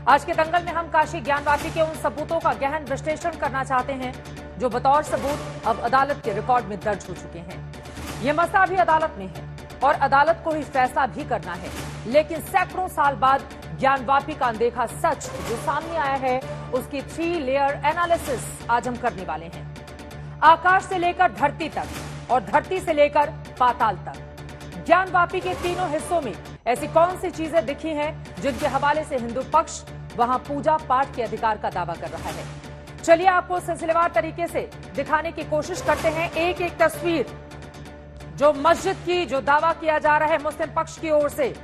आज के दंगल में हम काशी ज्ञानवापी के उन सबूतों का गहन विश्लेषण करना चाहते हैं जो बतौर सबूत अब अदालत के रिकॉर्ड में दर्ज हो चुके हैं। ये मसला भी अदालत में है और अदालत को ही फैसला भी करना है, लेकिन सैकड़ों साल बाद ज्ञानवापी का अनदेखा सच जो सामने आया है उसकी 3 लेयर एनालिसिस आज हम करने वाले हैं। आकाश से लेकर धरती तक और धरती से लेकर पाताल तक ज्ञानवापी के तीनों हिस्सों में ऐसी कौन सी चीजें दिखी हैं जिनके हवाले से हिंदू पक्ष वहां पूजा पाठ के अधिकार का दावा कर रहा है। चलिए आपको सिलसिलेवार तरीके से दिखाने की कोशिश करते हैं। एक एक तस्वीर जो मस्जिद की जो दावा किया जा रहा है मुस्लिम पक्ष की ओर से,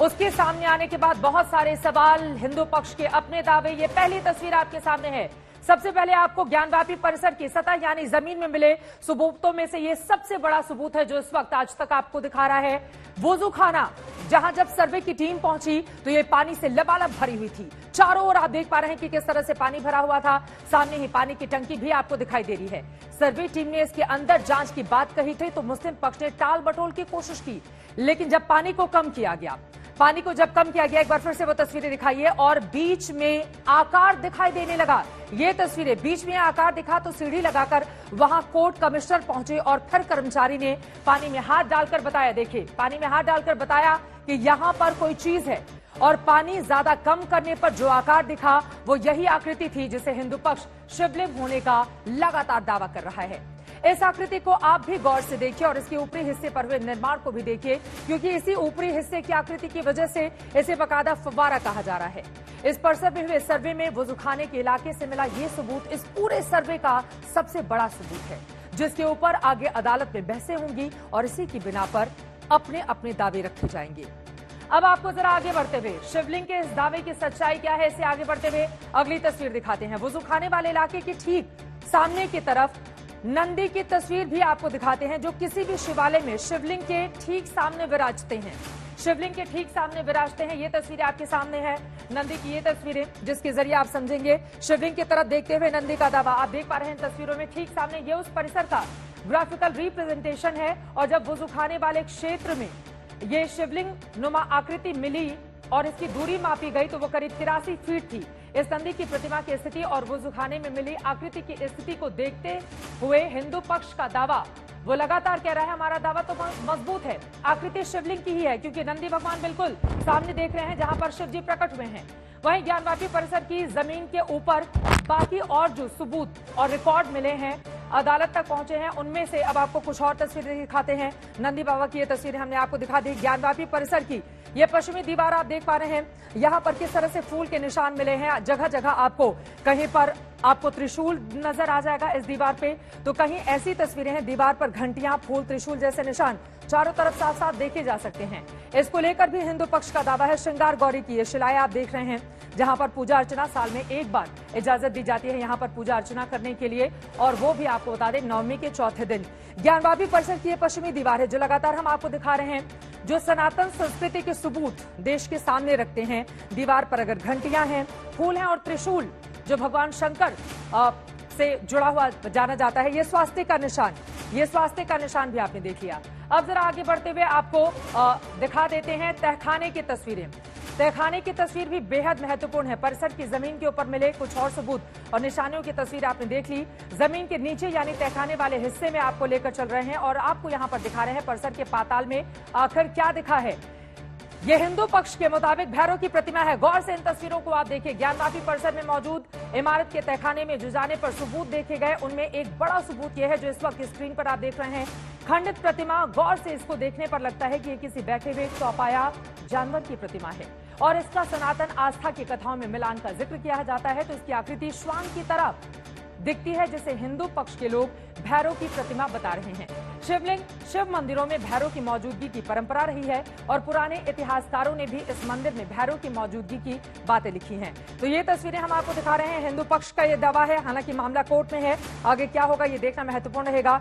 उसके सामने आने के बाद बहुत सारे सवाल, हिंदू पक्ष के अपने दावे। ये पहली तस्वीर आपके सामने है। सबसे पहले आपको ज्ञानवापी परिसर की सतह यानी जमीन में मिले सबूतों में से ये सबसे बड़ा सबूत है जो इस वक्त आज तक आपको दिखा रहा है। वुजू खाना, जहां जब सर्वे की टीम पहुंची तो ये पानी से लबालब भरी हुई थी। चारों ओर आप देख पा रहे हैं कि किस तरह से पानी भरा हुआ था। सामने ही पानी की टंकी भी आपको दिखाई दे रही है। सर्वे टीम ने इसके अंदर जांच की बात कही थी तो मुस्लिम पक्ष ने टाल बटोल की कोशिश की, लेकिन जब पानी को कम किया गया, एक बार फिर से वो तस्वीरें दिखाइए और बीच में आकार दिखाई देने लगा। ये तस्वीरें बीच में आकार दिखा तो सीढ़ी लगाकर वहां कोर्ट कमिश्नर पहुंचे और फिर कर्मचारी ने पानी में हाथ डालकर बताया, देखिए पानी में हाथ डालकर बताया कि यहां पर कोई चीज है और पानी ज्यादा कम करने पर जो आकार दिखा वो यही आकृति थी जिसे हिंदू पक्ष शिवलिंग होने का लगातार दावा कर रहा है। इस आकृति को आप भी गौर से देखिए और इसके ऊपरी हिस्से पर हुए निर्माण को भी देखिए, क्योंकि इसी ऊपरी हिस्से की आकृति की वजह से इसे बाकायदा फव्वारा कहा जा रहा है। इस परिसर में हुए सर्वे में वुजूखाने के इलाके से मिला ये सबूत इस पूरे सर्वे का सबसे बड़ा सबूत है, जिसके ऊपर आगे अदालत में बहसें होंगी और इसी की बिना पर अपने अपने दावे रखे जाएंगे। अब आपको जरा आगे बढ़ते हुए शिवलिंग के इस दावे की सच्चाई क्या है, इसे आगे बढ़ते हुए अगली तस्वीर दिखाते हैं। वुजूखाने वाले इलाके के ठीक सामने की तरफ नंदी की तस्वीर भी आपको दिखाते हैं जो किसी भी शिवालय में शिवलिंग के ठीक सामने विराजते हैं। शिवलिंग के ठीक सामने विराजते हैं। ये तस्वीरें आपके सामने है नंदी की, ये तस्वीरें जिसके जरिए आप समझेंगे शिवलिंग की तरफ देखते हुए नंदी का दावा। आप देख पा रहे हैं तस्वीरों में ठीक सामने ये उस परिसर का ग्राफिकल रिप्रेजेंटेशन है और जब वुजूखाने वाले क्षेत्र में ये शिवलिंग नुमा आकृति मिली और इसकी दूरी मापी गई तो वो करीब 83 फीट थी। इस नंदी की प्रतिमा की स्थिति और वुजूखाने में मिली आकृति की स्थिति को देखते हुए हिंदू पक्ष का दावा, वो लगातार कह रहा है हमारा दावा तो मजबूत है, आकृति शिवलिंग की ही है, क्योंकि नंदी भगवान बिल्कुल सामने देख रहे हैं जहां पर शिव जी प्रकट हुए हैं। वहीं ज्ञानवापी परिसर की जमीन के ऊपर बाकी और जो सबूत और रिकॉर्ड मिले हैं, अदालत तक पहुंचे हैं, उनमें से अब आपको कुछ और तस्वीरें दिखाते हैं। नंदी बाबा की ये तस्वीरें हमने आपको दिखा दी। ज्ञानवापी परिसर की ये पश्चिमी दीवार आप देख पा रहे हैं, यहाँ पर किस तरह से फूल के निशान मिले हैं। जगह जगह आपको कहीं पर आपको त्रिशूल नजर आ जाएगा इस दीवार पे, तो कहीं ऐसी तस्वीरें हैं दीवार पर घंटियां, फूल, त्रिशूल जैसे निशान चारों तरफ साथ साथ देखे जा सकते हैं। इसको लेकर भी हिंदू पक्ष का दावा है। श्रृंगार गौरी की ये शिलाएं आप देख रहे हैं जहां पर पूजा अर्चना साल में एक बार इजाजत दी जाती है यहाँ पर पूजा अर्चना करने के लिए, और वो भी आपको बता दें नवमी के चौथे दिन। ज्ञानवापी परिसर की ये पश्चिमी दीवार है जो लगातार हम आपको दिखा रहे हैं, जो सनातन संस्कृति के सबूत देश के सामने रखते हैं। दीवार पर अगर घंटियां हैं, फूल हैं और त्रिशूल जो भगवान शंकर से जुड़ा हुआ जाना जाता है, ये स्वास्तिक का निशान, ये स्वास्तिक का निशान भी आपने देख लिया। अब जरा आगे बढ़ते हुए आपको दिखा देते हैं तहखाने की तस्वीरें। तहखाने की तस्वीर भी बेहद महत्वपूर्ण है। परिसर की जमीन के ऊपर मिले कुछ और सबूत और निशानियों की तस्वीर आपने देख ली। जमीन के नीचे यानी तहखाने वाले हिस्से में आपको लेकर चल रहे हैं और आपको यहां पर दिखा रहे हैं परिसर के पाताल में आखिर क्या दिखा है। ये हिंदू पक्ष के मुताबिक भैरव की प्रतिमा है। गौर से इन तस्वीरों को आप देखिए। ज्ञानवापी परिसर में मौजूद इमारत के तहखाने में जो जाने पर सबूत देखे गए, उनमें एक बड़ा सबूत यह है जो इस वक्त स्क्रीन पर आप देख रहे हैं। खंडित प्रतिमा, गौर से इसको देखने पर लगता है कि ये किसी बैठे हुए चौपाया जानवर की प्रतिमा है और इसका सनातन आस्था की कथाओं में मिलान का जिक्र किया जाता है, तो इसकी आकृति श्वान की तरह दिखती है जिसे हिंदू पक्ष के लोग भैरव की प्रतिमा बता रहे हैं। शिवलिंग, शिव मंदिरों में भैरव की मौजूदगी की परंपरा रही है और पुराने इतिहासकारों ने भी इस मंदिर में भैरव की मौजूदगी की बातें लिखी हैं। तो ये तस्वीरें हम आपको दिखा रहे हैं। हिंदू पक्ष का ये दावा है, हालांकि मामला कोर्ट में है, आगे क्या होगा ये देखना महत्वपूर्ण रहेगा,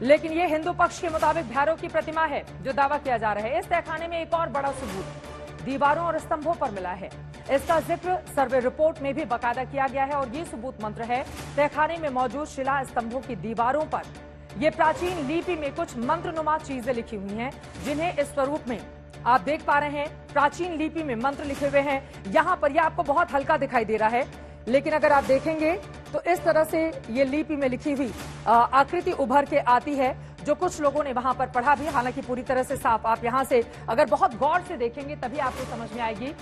लेकिन ये हिंदू पक्ष के मुताबिक भैरव की प्रतिमा है जो दावा किया जा रहा है। इस तहखाने में एक और बड़ा सबूत दीवारों और स्तंभों पर मिला है। इसका जिक्र सर्वे रिपोर्ट में भी बाकायदा किया गया है और ये सबूत मंत्र है। तहखाने में मौजूद शिला स्तंभों की दीवारों पर ये प्राचीन लिपि में कुछ मंत्रनुमा चीजें लिखी हुई हैं, जिन्हें इस स्वरूप में आप देख पा रहे हैं प्राचीन लिपि में मंत्र लिखे हुए हैं। यहां पर यह आपको बहुत हल्का दिखाई दे रहा है, लेकिन अगर आप देखेंगे तो इस तरह से ये लिपि में लिखी हुई आकृति उभर के आती है, जो कुछ लोगों ने वहां पर पढ़ा भी, हालांकि पूरी तरह से साफ। आप यहां से अगर बहुत गौर से देखेंगे तभी आपको समझ में आएगी।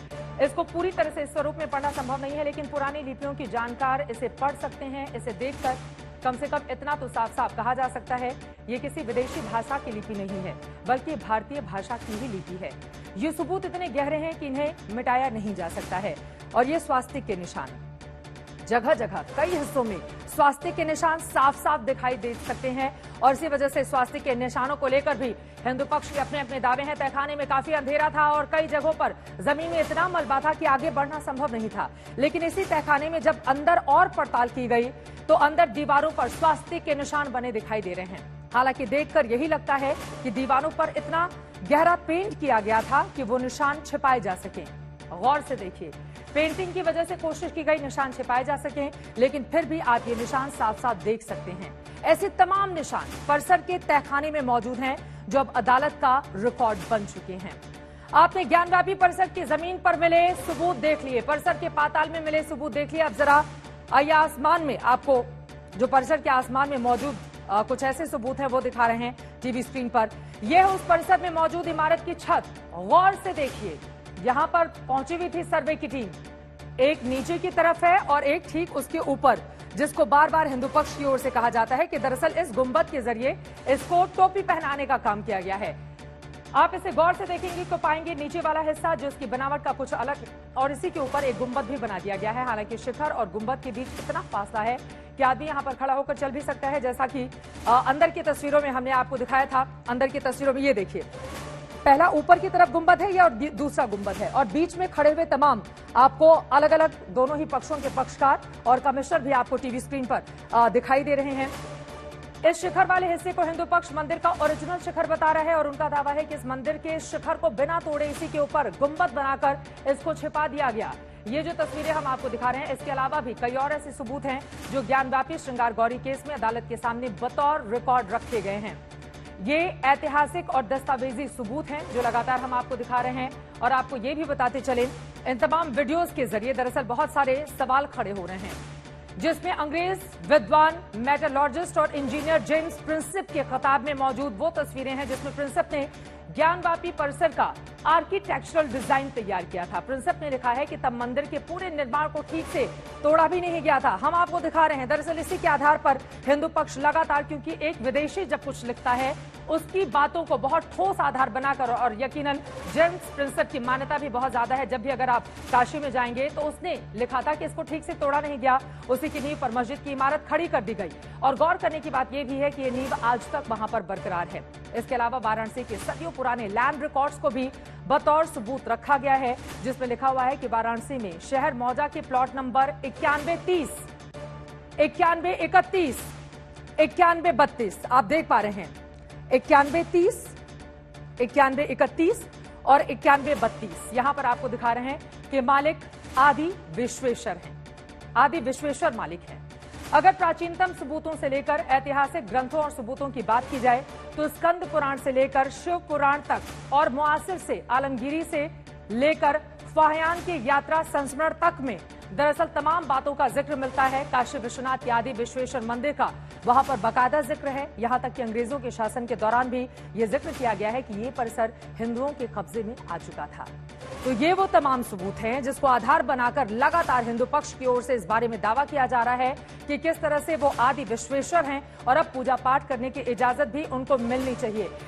इसको पूरी तरह से इस स्वरूप में पढ़ना संभव नहीं है, लेकिन पुरानी लिपियों की जानकार इसे पढ़ सकते हैं। इसे देखकर कम से कम इतना तो साफ साफ कहा जा सकता है, ये किसी विदेशी भाषा की लिपि नहीं है, बल्कि भारतीय भाषा की ही लिपि है। ये सबूत इतने गहरे हैं कि इन्हें मिटाया नहीं जा सकता है। और ये स्वास्तिक के निशान जगह जगह कई हिस्सों में स्वास्तिक के निशान साफ साफ दिखाई दे सकते हैं, और इसी वजह से स्वास्तिक के निशानों को लेकर भी हिंदू पक्ष के अपने अपने दावे हैं। तहखाने में काफी अंधेरा था और कई जगहों पर जमीन में इतना मलबा था कि आगे बढ़ना संभव नहीं था, लेकिन इसी तहखाने में जब अंदर और पड़ताल की गई तो अंदर दीवारों पर स्वास्तिक के निशान बने दिखाई दे रहे हैं। हालांकि देखकर यही लगता है कि दीवारों पर इतना गहरा पेंट किया गया था कि वो निशान छिपाए जा सके। गौर से देखिए, पेंटिंग की वजह से कोशिश की गई निशान छिपाए जा सके, लेकिन फिर भी आप ये निशान साफ साफ देख सकते हैं। ऐसे तमाम निशान परिसर के तहखाने में मौजूद हैं, जो अब अदालत का रिकॉर्ड बन चुके हैं। आपने ज्ञानव्यापी परिसर की जमीन पर मिले सबूत देख लिए, परिसर के पाताल में मिले सबूत देख लिए। अब जरा आइए आसमान में, आपको जो परिसर के आसमान में मौजूद कुछ ऐसे सबूत हैं वो दिखा रहे हैं टीवी स्क्रीन पर। यह है उस परिसर में मौजूद इमारत की छत। गौर से देखिए, यहां पर पहुंची हुई थी सर्वे की टीम। एक नीचे की तरफ है और एक ठीक उसके ऊपर, जिसको बार बार हिंदू पक्ष की ओर से कहा जाता है कि दरअसल इस गुंबद के जरिए इसको टोपी पहनाने का काम किया गया है। आप इसे गौर से देखेंगे तो पाएंगे नीचे वाला हिस्सा जिसकी बनावट का कुछ अलग, और इसी के ऊपर एक गुंबद भी बना दिया गया है। हालांकि शिखर और गुंबद के बीच इतना फासला है कि आदमी यहां पर खड़ा होकर चल भी सकता है, जैसा कि अंदर की तस्वीरों में हमने आपको दिखाया था। अंदर की तस्वीरों में ये देखिए, पहला ऊपर की तरफ गुंबद है, या और दूसरा गुंबद है, और बीच में खड़े हुए तमाम आपको अलग अलग दोनों ही पक्षों के पक्षकार और कमिश्नर भी आपको टीवी स्क्रीन पर दिखाई दे रहे हैं। इस शिखर वाले हिस्से को हिंदू पक्ष मंदिर का ओरिजिनल शिखर बता रहा है, और उनका दावा है कि इस मंदिर के शिखर को बिना तोड़े इसी के ऊपर गुंबद बनाकर इसको छिपा दिया गया। ये जो तस्वीरें हम आपको दिखा रहे हैं, इसके अलावा भी कई और ऐसे सबूत हैं जो ज्ञानव्यापी श्रृंगार गौरी केस में अदालत के सामने बतौर रिकॉर्ड रखे गए हैं। ये ऐतिहासिक और दस्तावेजी सबूत हैं जो लगातार हम आपको दिखा रहे हैं, और आपको ये भी बताते चले, इन तमाम वीडियोस के जरिए दरअसल बहुत सारे सवाल खड़े हो रहे हैं, जिसमें अंग्रेज विद्वान मेटलर्जिस्ट और इंजीनियर जेम्स प्रिंसिप के खिताब में मौजूद वो तस्वीरें हैं जिसमें प्रिंसिप ने ज्ञानव्यापी परिसर का आर्किटेक्चरल डिजाइन तैयार किया था। प्रिंसिप ने लिखा है कि तब मंदिर के पूरे निर्माण को ठीक से तोड़ा भी नहीं गया था। हम आपको दिखा रहे हैं, दरअसल इसी के आधार पर हिंदू पक्ष लगातार, क्योंकि एक विदेशी जब कुछ लिखता है उसकी बातों को बहुत ठोस आधार बनाकर, और यकीनन जेम्स प्रिंसिप की मान्यता भी बहुत ज्यादा है। जब भी अगर आप काशी में जाएंगे तो उसने लिखा था कि इसको ठीक से तोड़ा नहीं गया, उसी की नींव पर मस्जिद की इमारत खड़ी कर दी गई। और गौर करने की बात यह भी है कि ये नींव आज तक वहां पर बरकरार है। इसके अलावा वाराणसी के सदियों पुराने लैंड रिकॉर्ड्स को भी बतौर सबूत रखा गया है, जिसमें लिखा हुआ है कि वाराणसी में शहर मौजा के प्लॉट नंबर 9130, 9131, 9132 आप देख पा रहे हैं, 9130, 9131 और 9132 यहां पर आपको दिखा रहे हैं कि मालिक आदि विश्वेश्वर हैं। आदि विश्वेश्वर मालिक हैं। अगर प्राचीनतम सबूतों से लेकर ऐतिहासिक ग्रंथों और सबूतों की बात की जाए तो स्कंद पुराण से लेकर शिव पुराण तक, और मुआसिर से आलमगीरी से लेकर फाहयान की यात्रा संस्मरण तक में दरअसल तमाम बातों का जिक्र मिलता है। काशी विश्वनाथ के आदि विश्वेश्वर मंदिर का वहां पर बाकायदा जिक्र है। यहां तक कि अंग्रेजों के शासन के दौरान भी यह जिक्र किया गया है कि ये परिसर हिंदुओं के कब्जे में आ चुका था। तो ये वो तमाम सबूत हैं जिसको आधार बनाकर लगातार हिंदू पक्ष की ओर से इस बारे में दावा किया जा रहा है कि किस तरह से वो आदि विश्वेश्वर हैं और अब पूजा पाठ करने की इजाजत भी उनको मिलनी चाहिए।